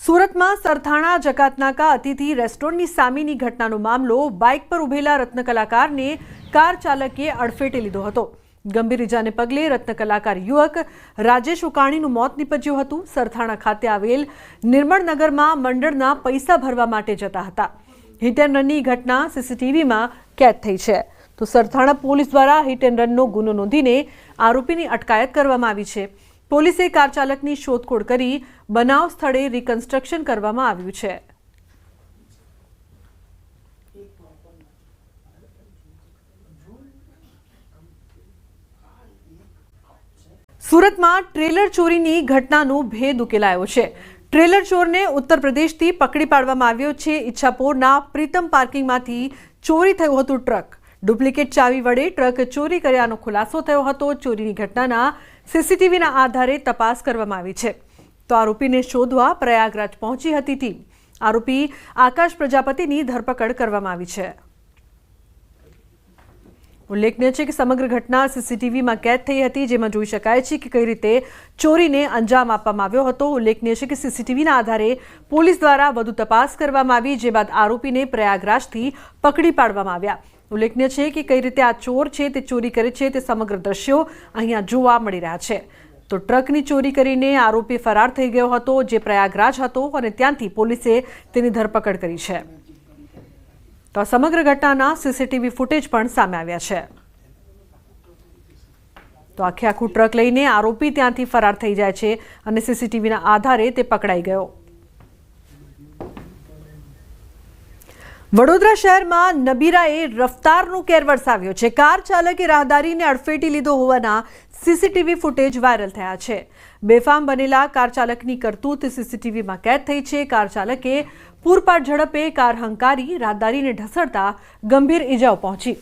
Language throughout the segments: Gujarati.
સુરતમાં સરથાણા જકાતનાકા અતિથિ રેસ્ટોરન્ટની સામેની ઘટનાનો મામલો બાઇક પર ઉભેલા રત્ન કલાકારને કાર ચાલકે અડફેટે લીધો હતો। ગંભીર ઇજાને પગલે રત્ન કલાકાર યુવક રાજેશ ઉકાણીનું મોત નીપજ્યું હતું। સરથાણા ખાતે આવેલ નિર્મળનગરમાં મંડળના પૈસા ભરવા માટે જતા હતા। હિટ એન્ડ રનની ઘટના સીસીટીવીમાં કેદ થઈ છે। તો સરથાણા પોલીસ દ્વારા હિટ એન્ડ રનનો ગુનો નોંધીને આરોપીની અટકાયત કરવામાં આવી છે। પોલીસે કાર ચાલકની શોધખોળ કરી બનાવ સ્થળે રિકન્સ્ટ્રક્શન કરવામાં આવ્યું છે। સુરતમાં ટ્રેલર ચોરીની ઘટનાનો ભેદ ઉકેલાયો છે। ટ્રેલર ચોરને ઉત્તર પ્રદેશથી પકડી પાડવામાં આવ્યો છે। ઈચ્છાપોરના પ્રીતમ પાર્કિંગમાંથી ચોરી થયું હતું ટ્રક। ડુપ્લિકેટ ચાવી વડે ટ્રક ચોરી કર્યાનો ખુલાસો થયો હતો। ચોરીની ઘટનાના સીસીટીવીના આધારે તપાસ કરવામાં આવી છે। તો આરોપીને શોધવા પ્રયાગરાજ પહોંચી હતી ટીમ। આરોપી આકાશ પ્રજાપતિની ધરપકડ કરવામાં આવી છે। ઉલ્લેખનીય છે કે સમગ્ર ઘટના સીસીટીવીમાં કેદ થઈ હતી, જેમાં જોઈ શકાય છે કે કઈ રીતે ચોરીને અંજામ આપવામાં આવ્યો હતો। ઉલ્લેખનીય છે કે સીસીટીવીના આધારે પોલીસ દ્વારા વધુ તપાસ કરવામાં આવી, જે બાદ આરોપીને પ્રયાગરાજથી પકડી પાડવામાં આવ્યા। ઉલ્લેખનીય છે કે કઈ રીતે આ ચોર છે તે ચોરી કરે છે તે સમગ્ર દ્રશ્યો અહીંયા જોવા મળી રહ્યા છે। તો ટ્રકની ચોરી કરીને આરોપી ફરાર થઈ ગયો હતો, જે પ્રયાગરાજ હતો, અને ત્યાંથી પોલીસે તેની ધરપકડ કરી છે। તો સમગ્ર ઘટનાના સીસીટીવી ફૂટેજ પણ સામે આવ્યા છે। તો આખું ટ્રક લઈને આરોપી ત્યાંથી ફરાર થઈ જાય છે અને સીસીટીવીના આધારે તે પકડાઈ ગયો। વડોદરા શહેરમાં નબીરાએ રફતારનો કેર વરસાવ્યો છે। કાર ચાલકે રાહદારીને અડફેટી લીધો હોવાના સીસીટીવી ફૂટેજ વાયરલ થયા છે। બેફામ બનેલા કાર ચાલકની કરતૂત સીસીટીવીમાં કેદ થઈ છે। કાર ચાલકે પૂરપાટ ઝડપે કાર હંકારી રાહદારીને ઢસડતા ગંભીર ઈજાઓ પહોંચી।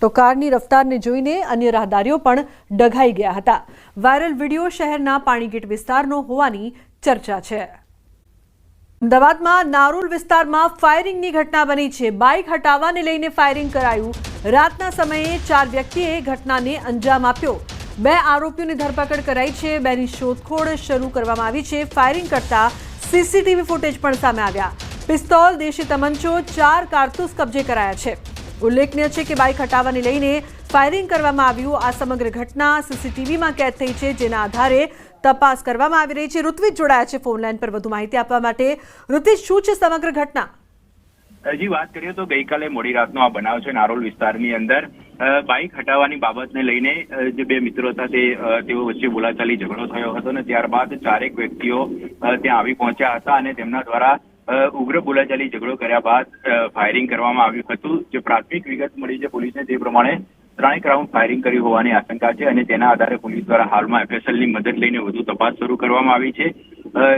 તો કારની રફતારને જોઈને અન્ય રાહદારીઓ પણ ડઘાઈ ગયા હતા। વાયરલ વિડીયો શહેરના પાણીગેટ વિસ્તારનો હોવાની ચર્ચા છે। અમદાવાદમાં નારોલ વિસ્તારમાં ફાયરિંગની ઘટના બની છે। બાઇક હટાવવાને લઈને ફાયરિંગ કરાયું। રાતના સમયે 4 વ્યક્તિએ ઘટનાને અંજામ આપ્યો। 2 આરોપીઓની ધરપકડ કરાઈ છે। 2ની શોધખોળ શરૂ કરવામાં આવી છે। ફાયરિંગ કરતા સીસીટીવી ફૂટેજ પણ સામે આવ્યા। પિસ્તોલ, દેશી તમંચો, 4 કારતૂસ કબજે કરાયા છે। ઉલ્લેખનીય છે કે બાઇક હટાવવાને લઈને ફાયરિંગ કરવામાં આવ્યું। આ સમગ્ર ઘટના સીસીટીવીમાં કેદ થઈ છે, જેના આધારે તપાસ કરવામાં આવી રહી છે। ઋત્વિજ જોડાયા છે ફોન લાઈન પર વધુ માહિતી આપવા માટે। ઋત્વિજ, શું છે સમગ્ર ઘટના? હજી વાત કરીએ તો ગઈકાલે મોડી રાતનો આ બનાવ છે નારોલ વિસ્તારની અંદર। બાઇક હટાવવાની બાબતને લઈને જે 2 મિત્રો હતા તેઓ વચ્ચે બોલાચાલી ઝઘડો થયો હતો અને ત્યારબાદ 4 વ્યક્તિઓ ત્યાં આવી પહોંચ્યા હતા અને તેમના દ્વારા ઉગ્ર બોલાચાલી ઝઘડો કર્યા બાદ ફાયરિંગ કરવામાં આવ્યું હતું। જે પ્રાથમિક વિગત મળી છે પોલીસને તે પ્રમાણે 3 રાઉન્ડ ફાયરિંગ કર્યું હોવાની આશંકા છે અને તેના આધારે પોલીસ દ્વારા હાલમાં એફએસએલની મદદ લઈને વધુ તપાસ શરૂ કરવામાં આવી છે।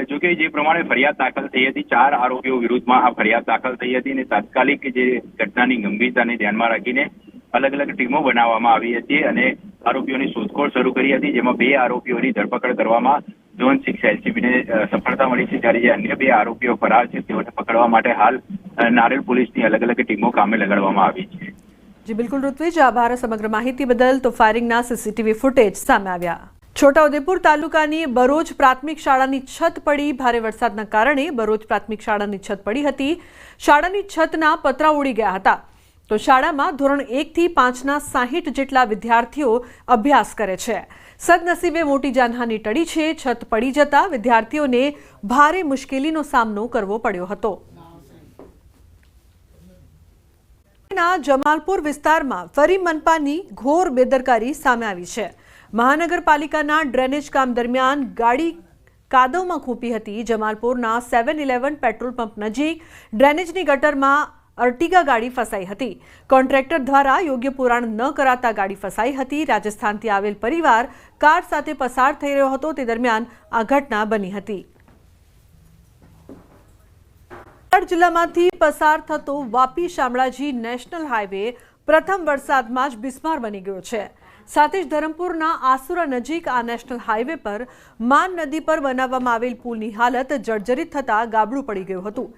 જોકે જે પ્રમાણે ફરિયાદ દાખલ થઈ હતી, 4 આરોપીઓ વિરુદ્ધમાં આ ફરિયાદ દાખલ થઈ હતી અને તાત્કાલિક જે ઘટનાની ગંભીરતાને ધ્યાનમાં રાખીને અલગ અલગ ટીમો બનાવવામાં આવી હતી અને આરોપીઓની શોધખોળ શરૂ કરી હતી, જેમાં 2 આરોપીઓની ધરપકડ કરવામાં ઝોન 6 એલસીબીને સફળતા મળી છે, જ્યારે જે અન્ય 2 આરોપીઓ ફરાર છે તેઓને પકડવા માટે હાલ નારેલ પોલીસની અલગ અલગ ટીમો કામે લગાડવામાં આવી છે। જી બિલકુલ ઋત્વિજ, આભાર સમગ્ર માહિતી બદલ। તો ફાયરિંગના સીસીટીવી ફૂટેજ સામે આવ્યા। છોટાઉદેપુર તાલુકાની બરોજ પ્રાથમિક શાળાની છત પડી। ભારે વરસાદના કારણે બરોજ પ્રાથમિક શાળાની છત પડી હતી। શાળાની છતના પતરા ઉડી ગયા હતા। તો શાળામાં ધોરણ 1 થી 5ના 60 જેટલા વિદ્યાર્થીઓ અભ્યાસ કરે છે। સદનસીબે મોટી જાનહાની ટળી છે। છત પડી જતા વિદ્યાર્થીઓને ભારે મુશ્કેલીનો સામનો કરવો પડ્યો હતો। જમાલપુર વિસ્તારમાં ફરી મનપાની ઘોર બેદરકારી સામે આવી છે। મહાનગરપાલિકાના ડ્રેનેજ કામ દરમિયાન ગાડી કાદવમાં ખૂંપી હતી। જમાલપુરના 7-11 પેટ્રોલ પંપ નજીક ડ્રેનેજની ગટરમાં અર્ટિગા ગાડી ફસાઈ હતી। કોન્ટ્રાક્ટર દ્વારા યોગ્ય પુરાણ ન કરાતા ગાડી ફસાઈ હતી। રાજસ્થાનથી આવેલ પરિવાર કાર સાથે પસાર થઈ રહ્યો હતો, તે દરમિયાન આ ઘટના બની હતી। જિલ્લામાંથી પસાર થતો વાપી શામળાજી નેશનલ હાઈવે પ્રથમ વરસાદમાં જ બિસ્માર બની ગયો છે। સાથે જ ધરમપુરના આસુરા નજીક આ નેશનલ હાઈવે પર માન નદી પર બનાવવામાં આવેલ પુલની હાલત જર્જરિત થતાં ગાબડું પડી ગયું હતું,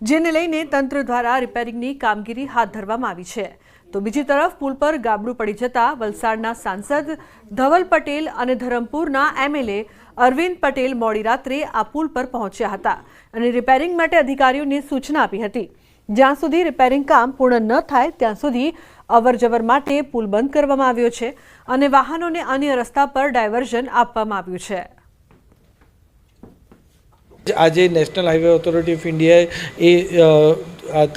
જેને લઈને તંત્ર દ્વારા રિપેરિંગની કામગીરી હાથ ધરવામાં આવી છે. તો બીજી તરફ પુલ પર ગાબડું પડી જતા વલસાડના સાંસદ ધવલ પટેલ અને ધરમપુરના MLA અરવિંદ પટેલ મોડી રાત્રે આ પુલ પર પહોંચ્યા હતા અને રિપેરિંગ માટે અધિકારીઓને સૂચના આપી હતી. જ્યાં સુધી રિપેરિંગ કામ પૂર્ણ ન થાય ત્યાં સુધી અવરજવર માટે પુલ બંધ કરવામાં આવ્યો છે અને વાહનોને અન્ય રસ્તા પર ડાયવર્ઝન આપવામાં આવ્યું છે. આજે નેશનલ હાઈવે ઓથોરિટી ઓફ ઇન્ડિયાએ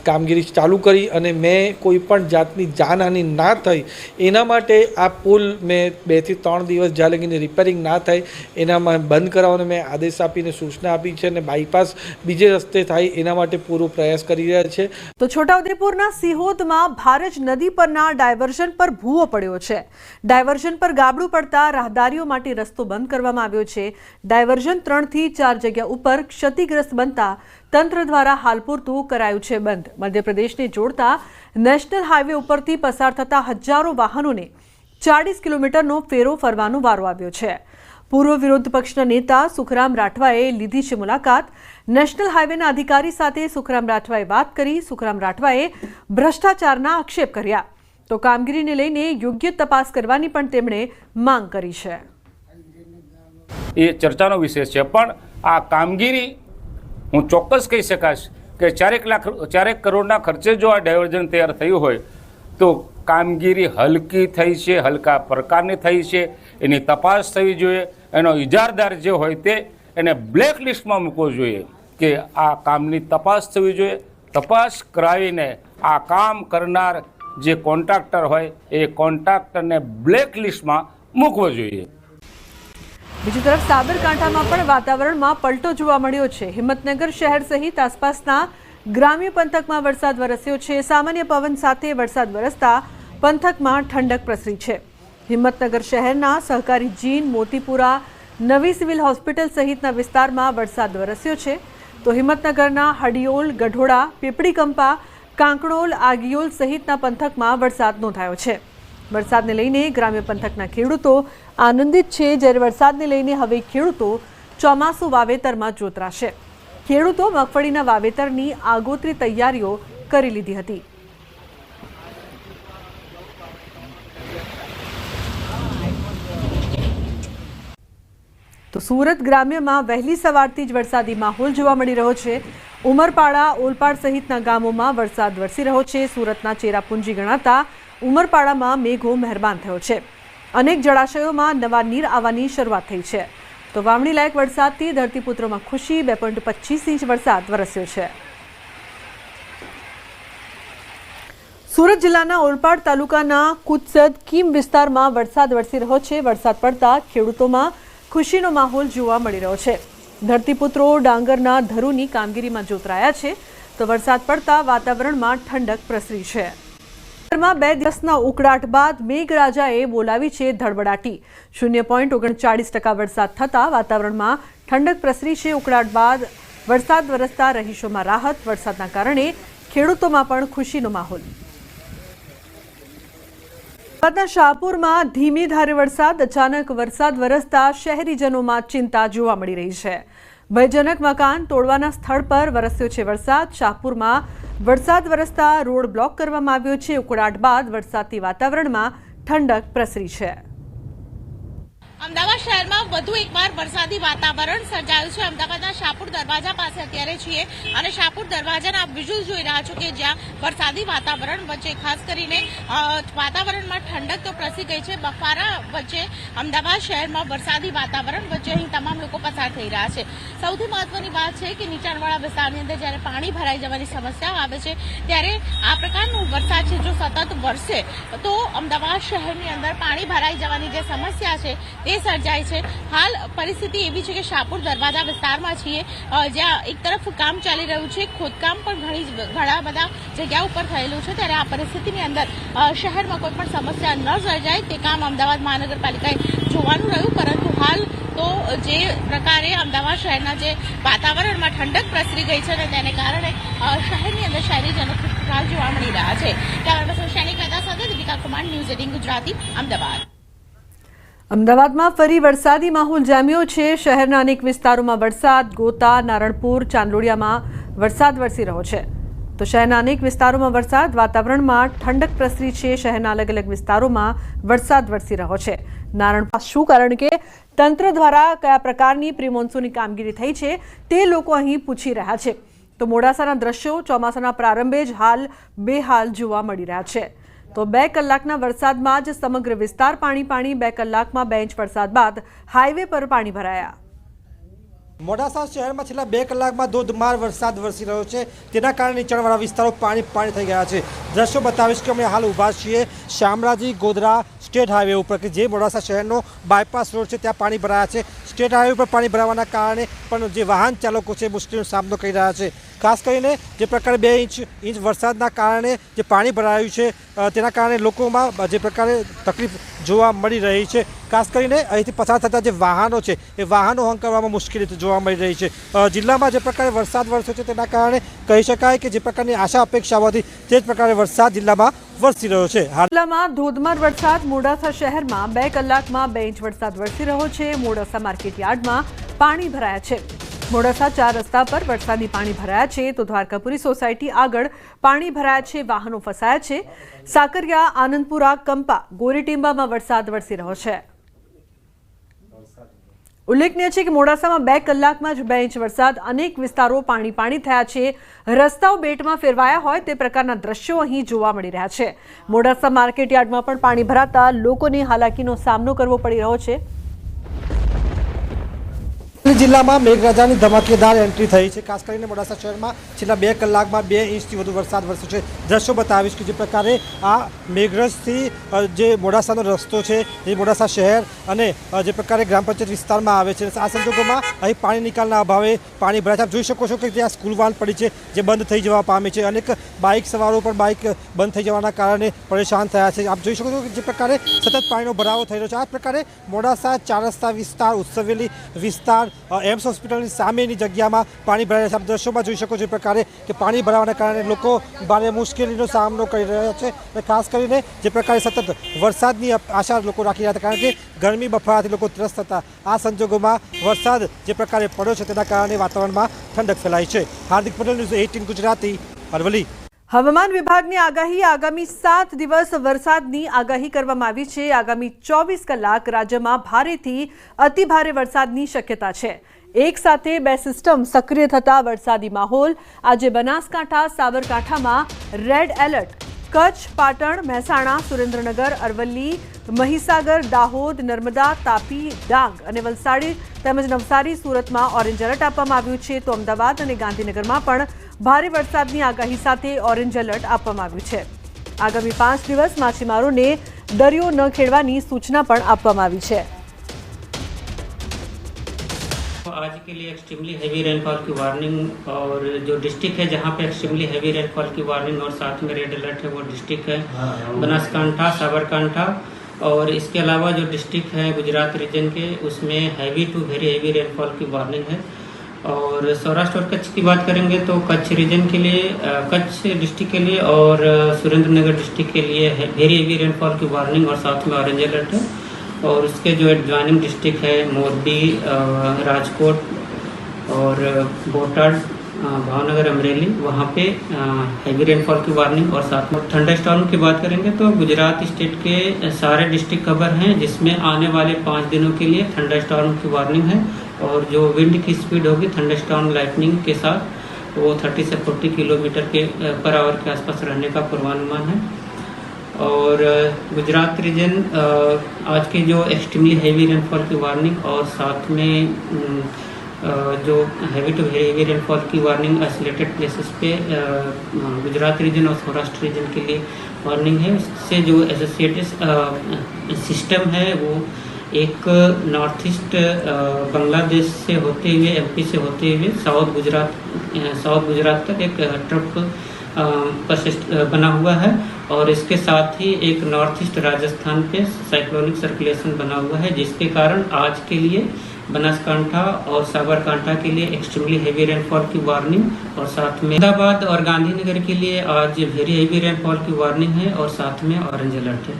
કામગીરી ચાલુ કરી અને મેં કોઈ પણ જાતની જાનહાનિ ના થઈ એના માટે આ પુલ મેં 2 થી 3 દિવસ જ્યાં લગીને રિપેરિંગ ના થાય એનામાં બંધ કરાવવાનો મેં આદેશ આપીને સૂચના આપી છે અને બાયપાસ બીજે રસ્તે થાય એના માટે પૂરો પ્રયાસ કરી રહ્યા છે. તો છોટાઉદેપુરના સિહોદમાં ભારજ નદી પરના ડાયવર્ઝન પર ભૂવો પડ્યો છે. ડાયવર્ઝન પર ગાબડું પડતા રાહદારીઓ માટે રસ્તો બંધ કરવામાં આવ્યો છે. ડાયવર્ઝન 3 થી 4 જગ્યા ઉપર ક્ષતિગ્રસ્ત બનતા તંત્ર દ્વારા હાલ પૂરતું કરાયું છે બંધ. મધ્યપ્રદેશને જોડતા નેશનલ હાઈવે ઉપરથી પસાર થતા હજારો વાહનોને 40 કિલોમીટરનો ફેરો ફરવાનો વારો આવ્યો છે. પૂર્વ વિરોધ પક્ષના નેતા સુખરામ રાઠવાએ લીધી છે મુલાકાત. નેશનલ હાઈવેના અધિકારી સાથે સુખરામ રાઠવાએ વાત કરી. સુખરામ રાઠવાએ ભ્રષ્ટાચારના આક્ષેપ કર્યા તો કામગીરીને લઈને યોગ્ય તપાસ કરવાની પણ તેમણે માંગ કરી છે. એ ચર્ચાનો વિષય છે, પણ આ કામગીરી હું ચોક્કસ કહી શકાશ કે 4 કરોડના ખર્ચે જો આ ડાયવર્ઝન તૈયાર થયું હોય તો કામગીરી હલકી થઈ છે, હલકા પ્રકારની થઈ છે. એની તપાસ થવી જોઈએ. એનો ઇજારદાર જે હોય તે એને બ્લેક લિસ્ટમાં મૂકવો જોઈએ કે આ કામની તપાસ થવી જોઈએ. તપાસ કરાવીને આ કામ કરનાર જે કોન્ટ્રાક્ટર હોય એ કોન્ટ્રાક્ટરને બ્લેક લિસ્ટમાં મૂકવો જોઈએ. બીજી તરફ સાબરકાંઠામાં પણ વાતાવરણમાં પલટો જોવા મળ્યો છે. હિંમતનગર શહેર સહિત આસપાસના ગ્રામ્ય પંથકમાં વરસાદ વરસ્યો છે. સામાન્ય પવન સાથે વરસાદ વરસતા પંથકમાં ઠંડક પ્રસરી છે. હિંમતનગર શહેરના સહકારી જીન, મોતીપુરા, નવી સિવિલ હોસ્પિટલ સહિતના વિસ્તારમાં વરસાદ વરસ્યો છે. તો હિંમતનગરના હડિયોલ, ગઢોડા, પીપળીકંપા, કાંકણોલ, આગિયોલ સહિતના પંથકમાં વરસાદ નોંધાયો છે. વરસાદને લઈને ગ્રામ્ય પંથકના ખેડૂતો આનંદિત છે, જ્યારે વરસાદને લઈને હવે ખેડૂતો ચોમાસું વાવેતરમાં જોતરાશે. ખેડૂતો મગફળીના વાવેતરની આગોતરી તૈયારીઓ કરી લીધી હતી. તો સુરત ગ્રામ્યમાં વહેલી સવારથી જ વરસાદી માહોલ જોવા મળી રહ્યો છે. ઉમરપાડા, ઓલપાડ સહિતના ગામોમાં વરસાદ વરસી રહ્યો છે. સુરતના ચેરાપુંજી ગણાતા ઉમરપાડામાં મેઘો મહેરબાન થયો છે. અનેક જળાશયોમાં નવા નીર આવવાની શરૂઆત થઈ છે. તો વાવણી લાયક વરસાદથી ધરતીપુત્રોમાં ખુશી. 2.25 ઇંચ વરસાદ વરસ્યો છે. સુરત જિલ્લાના ઓલપાડ તાલુકાના કુત્સદ કીમ વિસ્તારમાં વરસાદ વરસી રહ્યો છે. વરસાદ પડતા ખેડૂતોમાં ખુશીનો માહોલ જોવા મળી રહ્યો છે. ધરતીપુત્રો ડાંગરના ધરુની કામગીરીમાં જોતરાયા છે. તો વરસાદ પડતા વાતાવરણમાં ઠંડક પ્રસરી છે. 2 દિવસના ઉકળાટ બાદ મેઘરાજાએ બોલાવી છે ધડબડાટી. 0.39% વરસાદ થતાં વાતાવરણમાં ઠંડક પ્રસરી છે. ઉકળાટ બાદ વરસાદ વરસતા રહીશોમાં રાહત. વરસાદના કારણે ખેડૂતોમાં પણ ખુશીનો માહોલ. અમદાવાદના શાહપુરમાં ધીમી ધારે વરસાદ. અચાનક વરસાદ વરસતા શહેરીજનોમાં ચિંતા જોવા મળી રહી છે. ભયજનક મકાન તોડવાના સ્થળ પર વરસ્યો છે વરસાદ. શાહપુરમાં વરસાદ વરસતા રોડ બ્લોક કરવામાં આવ્યો છે. ઉકળાટ બાદ વરસાદથી વાતાવરણમાં ઠંડક પ્રસરી છે. અમદાવાદ શહેરમાં વધુ એકવાર વરસાદી વાતાવરણ સર્જાયું છે. અમદાવાદના શાહપુર દરવાજા પાસે અત્યારે છીએ અને શાહપુર દરવાજાના આપ વિઝ્યુઅલ્સ જોઈ રહ્યા છો કે જ્યાં વરસાદી વાતાવરણ વચ્ચે ખાસ કરીને વાતાવરણમાં ઠંડક તો પ્રસરી ગઈ છે. બફારા વચ્ચે અમદાવાદ શહેરમાં વરસાદી વાતાવરણ વચ્ચે અહીં તમામ લોકો પસાર થઈ રહ્યા છે. સૌથી મહત્વની વાત છે કે નીચાણવાળા વિસ્તારની અંદર જ્યારે પાણી ભરાઈ જવાની સમસ્યા આવે છે ત્યારે આ પ્રકારનો વરસાદ છે જો સતત વરસે તો અમદાવાદ શહેરની અંદર પાણી ભરાઈ જવાની જે સમસ્યા છે તે સર્જાય છે. હાલ પરિસ્થિતિ એવી છે કે શાહપુર દરવાજા વિસ્તારમાં છીએ જ્યાં એક તરફ કામ ચાલી રહ્યું છે. ખોદકામ પણ ઘણા બધા જગ્યા ઉપર થયેલું છે. ત્યારે આ પરિસ્થિતિની અંદર શહેરમાં કોઈ પણ સમસ્યા ન સર્જાય તે કામ અમદાવાદ મહાનગરપાલિકાએ જોવાનું રહ્યું. પરંતુ હાલ તો જે પ્રકારે અમદાવાદ શહેરના જે વાતાવરણમાં ઠંડક પ્રસરી ગઈ છે અને તેને કારણે શહેરની અંદર શહેરીજનો ખુશહાલ જોવા મળી રહ્યા છે. કેમેરા પર્સન શૈનિક મહેતા સાથે દીપિકા કુમાર, ન્યૂઝ 18 ગુજરાતી, અમદાવાદ. અમદાવાદમાં ફરી વરસાદી માહોલ જામ્યો છે। શહેરના અનેક વિસ્તારોમાં વરસાદ, ગોતા, નારણપુર, ચાંદલોડિયામાં વરસાદ વરસી રહ્યો છે। તો શહેરના અનેક વિસ્તારોમાં વરસાદ, વાતાવરણમાં ઠંડક પ્રસરી છે। શહેરના અલગ અલગ વિસ્તારોમાં વરસાદ વરસી રહ્યો છે। નારણપુર શું કારણ કે તંત્ર દ્વારા કયા પ્રકારની પ્રી મોન્સૂનની કામગીરી થઈ છે તે લોકો અહીં પૂછી રહ્યા છે। તો મોડાસાના દ્રશ્યો ચોમાસાના પ્રારંભે જ હાલ બેહાલ જોવા મળી રહ્યા છે। તો 2 કલાકના વરસાદમાં જ સમગ્ર વિસ્તાર પાણી 2 કલાકમાં 2 ઇંચ વરસાદ બાદ હાઈવે પર પાણી ભરાયા। મોડાસા શહેરમાં છેલ્લા 2 કલાકમાં ધોધમાર વરસાદ વરસી રહ્યો છે। તેના કારણે નીચાણવાળા વિસ્તારો પાણી થઈ ગયા છે। દ્રશ્યો બતાવીશ કે અમે હાલ ઊભા છીએ શામળાજી ગોધરા સ્ટેટ હાઈવે ઉપર કે જે મોડાસા શહેરનો બાયપાસ રોડ છે, ત્યાં પાણી ભરાયા છે। સ્ટેટ હાઈવે પર પાણી ભરાવાના કારણે પણ જે વાહન ચાલકો છે મુશ્કેલીનો સામનો કરી રહ્યા છે। ખાસ કરીને જે પ્રકારે 2 ઇંચ વરસાદના કારણે જે પાણી ભરાયું છે તેના કારણે લોકોમાં જે પ્રકારે તકલીફ જોવા મળી રહી છે। ખાસ કરીને અહીંથી પસાર થતા જે વાહનો છે એ વાહનો હંકારવામાં મુશ્કેલી જોવા મળી રહી છે। જિલ્લામાં જે પ્રકારે વરસાદ વરસ્યો છે તેના કારણે કહી શકાય કે જે પ્રકારની આશા અપેક્ષાઓ હતી તે જ પ્રકારે વરસાદ જિલ્લામાં વરસી રહ્યો છે। જિલ્લામાં ધોધમાર વરસાદ, મોડાસા શહેરમાં 2 કલાકમાં 2 ઇંચ વરસાદ વરસી રહ્યો છે। મોડાસા માર્કેટ યાર્ડમાં પાણી ભરાયા છે। મોડાસા 4 રસ્તા પર વરસાદી પાણી ભરાયા છે। તો દ્વારકાપુરી સોસાયટી આગળ પાણી ભરાયા છે, વાહનો ફસાયા છે। સાકરિયા, આનંદપુરા, કંપા, ગોરીટીંબામાં વરસાદ વરસી રહ્યો છે। ઉલ્લેખનીય છે કે મોડાસામાં 2 કલાકમાં જ 2 ઇંચ વરસાદ, અનેક વિસ્તારો પાણી થયા છે। રસ્તાઓ બેટમાં ફેરવાયા હોય તે પ્રકારના દ્રશ્યો અહીં જોવા મળી રહ્યા છે। મોડાસા માર્કેટ યાર્ડમાં પણ પાણી ભરાતા લોકોને હાલાકીનો સામનો કરવો પડી રહ્યો છે। જિલ્લામાં મેઘરાજાની ધમાકેદાર એન્ટ્રી થઈ છે। ખાસ કરીને મોડાસા શહેરમાં છેલ્લા 2 કલાકમાં 2 ઇંચથી વધુ વરસાદ વરસ્યો છે। દ્રશ્યો બતાવીશ કે જે પ્રકારે આ મેઘરજથી જે મોડાસાનો રસ્તો છે એ મોડાસા શહેર અને જે પ્રકારે ગ્રામ પંચાયત વિસ્તારમાં આવે છે, આ સંજોગોમાં અહીં પાણી નિકાલના અભાવે પાણી ભરાય છે। આપ જોઈ શકો છો કે ત્યાં સ્કૂલ વાન પડી છે જે બંધ થઈ જવા પામી છે। અનેક બાઇક સવારો પણ બાઇક બંધ થઈ જવાના કારણે પરેશાન થયા છે। આપ જોઈ શકો છો કે જે પ્રકારે સતત પાણીનો ભરાવો થઈ રહ્યો છે। આ પ્રકારે મોડાસા 4 રસ્તા વિસ્તાર, ઉત્સવેલી વિસ્તાર, એમ્સ હોસ્પિટલની સામેની જગ્યામાં પાણી ભરાયા છે। આપ દ્રશ્યોમાં જોઈ શકો છો પ્રકારે કે પાણી ભરાવાના કારણે લોકો ભારે મુશ્કેલીનો સામનો કરી રહ્યા છે। અને ખાસ કરીને જે પ્રકારે સતત વરસાદની આશા લોકો રાખી રહ્યા હતા, કારણ કે ગરમી બફારાથી લોકો ત્રસ્ત હતા। આ સંજોગોમાં વરસાદ જે પ્રકારે પડ્યો છે તેના કારણે વાતાવરણમાં ઠંડક ફેલાઈ છે। હાર્દિક પટેલ, ન્યૂઝ 18 ગુજરાતી, અરવલ્લી। હવામાન વિભાગની આગાહી, આગામી 7 દિવસ વરસાદની આગાહી કરવામાં આવી છે। આગામી 24 કલાક રાજ્યમાં ભારેથી અતિભારે વરસાદની શક્યતા છે। એક સાથે 2 સિસ્ટમ સક્રિય થતા વરસાદી માહોલ। આજે બનાસકાંઠા, સાબરકાંઠામાં રેડ એલર્ટ, કચ્છ, પાટણ, મહેસાણા, સુરેન્દ્રનગર, અરવલ્લી, મહીસાગર, દાહોદ, નર્મદા, તાપી, ડાંગ અને વલસાડ તેમજ નવસારી, સુરતમાં ઓરેન્જ એલર્ટ આપવામાં આવ્યું છે। તો અમદાવાદ અને ગાંધીનગરમાં પણ ભારે વરસાદની આગાહી સાથે ઓરેન્જ એલર્ટ આપવામાં આવ્યું છે। આગામી 5 દિવસ માછીમારોને દરિયો ન ખેડવાની સૂચના પણ આપવામાં આવી છે। आज के लिए एक्सट्रीमली हैवी रेनफॉल की वार्निंग, और जो डिस्ट्रिक्ट है जहाँ पे एक्सट्रीमली हैवी रेनफॉल की वार्निंग और साथ में रेड अलर्ट है वो डिस्ट्रिक्ट है बनासकांठा, साबरकांठा, और इसके अलावा जो डिस्ट्रिक्ट है गुजरात रीजन के उसमें heavy to very heavy rainfall की वार्निंग है। और सौराष्ट्र और कच्छ की बात करेंगे तो कच्छ रीजन के लिए, कच्छ डिस्ट्रिक्ट के लिए और सुरेंद्रनगर डिस्ट्रिक्ट के लिए वेरी हैवी रेनफॉल की वार्निंग और साथ में ऑरेंज अलर्ट है। और उसके जो एडजॉइनिंग डिस्ट्रिक्ट है मोरबी, राजकोट और बोटाड, भावनगर, अमरेली, वहाँ पे हैवी रेनफॉल की वार्निंग और साथ में थंडर स्टॉर्म की बात करेंगे तो गुजरात स्टेट के सारे डिस्ट्रिक्ट कवर हैं, जिसमें आने वाले 5 दिनों के लिए थंडर स्टॉर्म की वार्निंग है। और जो विंड की स्पीड होगी थंडर स्टॉर्म लाइटनिंग के साथ वो 30 से 40 किलोमीटर के पर आवर के आसपास रहने का पूर्वानुमान है। और गुजरात रीजन आज की जो एक्सट्रीमली हैवी रेनफॉल की वार्निंग और साथ में जो heavy to very heavy rainfall की वार्निंग आइसोलेटेड प्लेसेस पे गुजरात रीजन और सौराष्ट्र रीजन के लिए वार्निंग है। इससे जो एसोसिएटेड सिस्टम है वो एक नॉर्थ ईस्ट बांग्लादेश से होते हुए, एमपी से होते हुए साउथ गुजरात तक एक ट्रफ बना हुआ है। और इसके साथ ही एक नॉर्थ ईस्ट राजस्थान पे साइक्लोनिक सर्कुलेशन बना हुआ है, जिसके कारण आज के लिए बनासकांठा और साबरकांठा के लिए एक्सट्रीमली हैवी रेनफॉल की वार्निंग और साथ में अहमदाबाद और गांधीनगर के लिए आज वेरी हैवी रेनफॉल की वार्निंग है और साथ में ऑरेंज अलर्ट है।